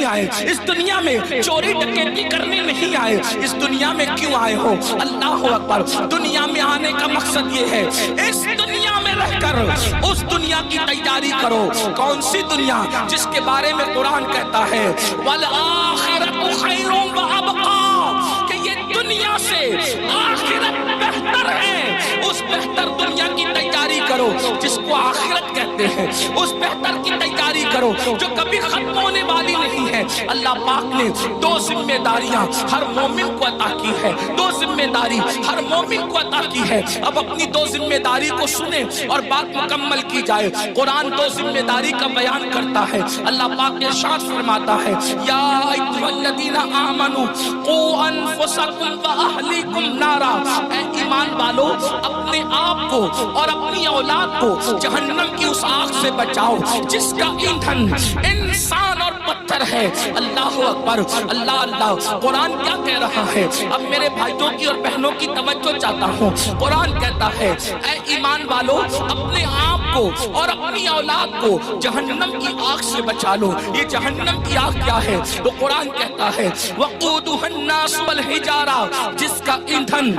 آئے, اس دنیا میں چوری ڈکیتی کرنے نہیں آئے, اس دنیا میں کیوں آئے ہو؟ اللہ اکبر. دنیا میں آنے کا مقصد یہ ہے اس دنیا میں رہ کر اس دنیا کی تیاری کرو. کون سی دنیا؟ جس کے بارے میں قرآن کہتا ہے وَالْآخِرَةُ خَيْرٌ وَأَبْقَىٰ, کہ یہ دنیا سے آخرت بہتر ہے. اس بہتر دنیا کی تیاری کرو جس کو آخرت کہتے ہیں. اس بہتر کی تیاری کرو جو کبھی ختم ہونے والی نہیں ہے. اللہ پاک نے دو ذمہ داریاں ہر مومن کو عطا کی ہے, دو ذمہ داری ہر مومن کو عطا کی ہے. اب اپنی دو ذمہ داری کو سنیں اور بات مکمل کی جائے. قرآن دو ذمہ داری کا بیان کرتا ہے. اللہ پاک ارشاد فرماتا ہے یا ایھا الذین آمنوا قوا انفسکم واہلیکم نارا, اے ایمان والو اپنے آپ کو اور اپنی اولاد کو جہنم کی اس آگ سے بچاؤ جس کا ایندھن انسان اور پتھر ہے. اللہ اکبر, اللہ اللہ. قرآن کیا کہہ رہا ہے؟ اب میرے بھائیوں کی اور بہنوں کی توجہ چاہتا ہوں. قرآن کہتا ہے اے ایمان والو اپنے آپ کو اور اپنی اولاد کو جہنم کی آگ سے بچا لو. یہ جہنم کی آگ کیا ہے؟ تو قرآن کہتا ہے وقودها الناس والحجارہ, جس کا ایندھن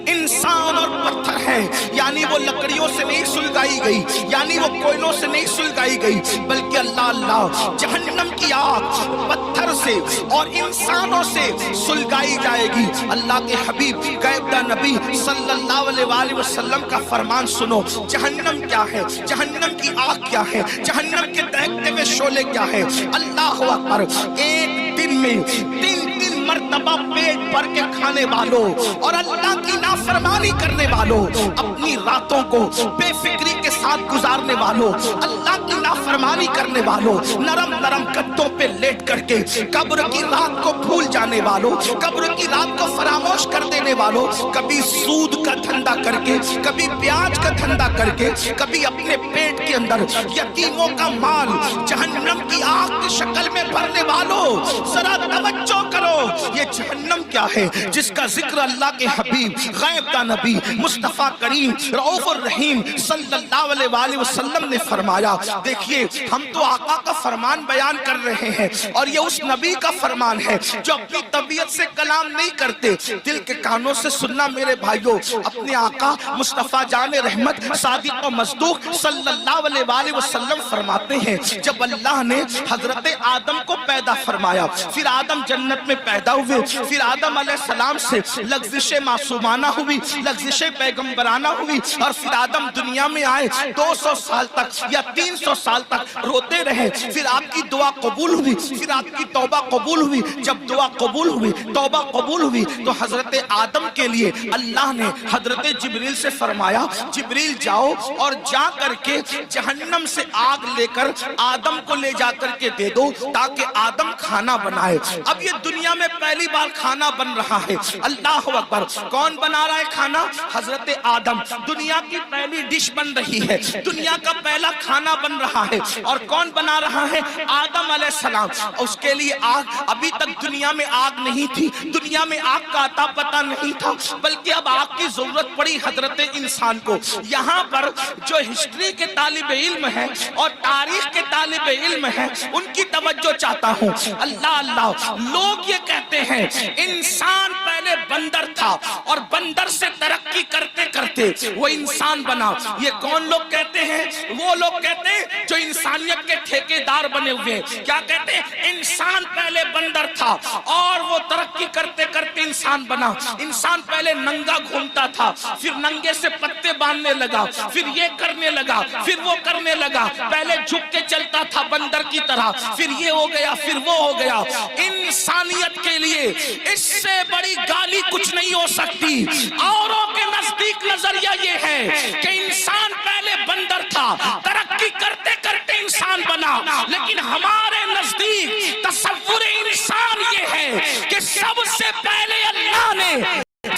انسان اور پتھر ہے. یعنی وہ لکڑیوں سے نہیں سلگائی گئی, یعنی وہ کوئلوں سے نہیں سلگائی گئی, بلکہ اللہ اللہ جہنم کی آگ پتھر سے اور انسانوں سے سلگائی جائے گی. اللہ کے حبیب غیبدہ نبی صلی اللہ علیہ وآلہ وسلم کا فرمان سنو. جہنم کیا ہے؟ جہنم کی آگ کیا ہے؟ جہنم کے دہکتے ہوئے شعلے کیا ہے؟ اللہ اکبر. ایک دن میں تین مرتبہ پیٹ بھر کے کھانے والوں اور اللہ کی نافرمانی کرنے والوں, اپنی راتوں کو بے فکری کے ساتھ گزارنے والوں, اللہ کی نافرمانی کرنے والوں, نرم نرم گدوں پہ لیٹ کر کے قبر کی رات کو بھول جانے والوں, قبر کی رات کو فراموش کر دینے والوں, کبھی سود کا دھندا کر کے, کبھی پیاز کا دھندا کر کے, کبھی اپنے پیٹ کے اندر یتیموں کا مال جہنم کی آگ کی شکل میں بھرنے والوں, ذرا توجہ کرو. یہ جہنم کیا ہے جس کا ذکر اللہ کے حبیب غیبدہ نبی مصطفیٰ کریم رؤوف الرحیم صلی اللہ علیہ وآلہ وسلم نے فرمایا. دیکھیے ہم تو آقا کا فرمان بیان کر رہے ہیں اور یہ اس نبی کا فرمان ہے جو اپنی طبیعت سے کلام نہیں کرتے, دل کے کانوں سے سننا میرے بھائیوں. اپنے آقا مصطفیٰ جان رحمت صادق و مصدوق صلی اللہ علیہ وآلہ وسلم فرماتے ہیں جب اللہ نے حضرت آدم کو پیدا فرمایا, پھر آدم جنت میں پیدا ہوئے, پھر آدم علیہ السلام سے لغزش معصومانہ ہوئی, لغزش پیغمبرانہ ہوئی, اور پھر آدم دنیا میں آئے 200 سال تک یا 300 سال تک روتے رہے. پھر آپ کی دعا قبول ہوئی, پھر آپ کی توبہ قبول ہوئی. جب دعا قبول ہوئی, توبہ قبول ہوئی, تو حضرت آدم کے لیے اللہ نے حضرت جبریل سے فرمایا جبریل جاؤ اور جا کر کے جہنم سے آگ لے کر آدم کو لے جا کر کے دے دو تاکہ آدم کھانا بنائے. اب یہ دنیا میں پہلی بار کھانا بن رہا ہے. اللہ اکبر. کون بنا رہا ہے کھانا؟ حضرت آدم. دنیا کی پہلی ڈش بن رہی ہے, دنیا کا پہلا کھانا بن رہا ہے, اور کون بنا رہا ہے؟ آدم علیہ السلام. اس کے لیے آگ, ابھی تک دنیا میں آگ نہیں تھی, دنیا میں آگ کا عطا پتہ نہیں تھا, بلکہ اب آگ کی ضرورت پڑی حضرت انسان کو. یہاں پر جو ہسٹری کے طالب علم ہیں اور تاریخ کے طالب علم ہیں ان کی توجہ چاہتا ہوں. اللہ اللہ. لوگ یہ کہتے ہیں انسان پہلے بندر تھا اور بندر سے ترقی کرتے کرتے وہ انسان بنا. یہ کون لوگ کہتے ہیں؟ وہ لوگ کہتے ہیں جو انسانیت کے ٹھیکیدار بنے ہوئے. کیا کہتے ہیں؟ انسان پہلے بندر تھا اور وہ ترقی کرتے کرتے انسان بنا. انسان پہلے ننگا گھومتا تھا, پھر ننگے سے پتے باندھنے لگا, پھر یہ کرنے لگا, پھر وہ کرنے لگا. پہلے جھک کے چلتا تھا بندر کی طرح, پھر یہ ہو گیا, پھر وہ ہو گیا. انسانیت کے لیے اس سے بڑی گالی کچھ نہیں ہو سکتی. اوروں کے نزدیک نظریہ یہ ہے کہ انسان پہلے بندر تھا, ترقی کرتے کرتے انسان بنا, لیکن ہمارے نزدیک تصور انسان یہ ہے کہ سب سے پہلے اللہ نے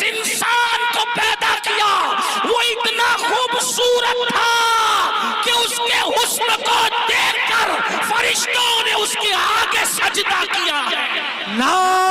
انسان کو پیدا کیا, وہ اتنا خوبصورت تھا کہ اس کے حسن کو دیکھ کر فرشتوں نے اس کے آگے سجدہ کیا. نعرہ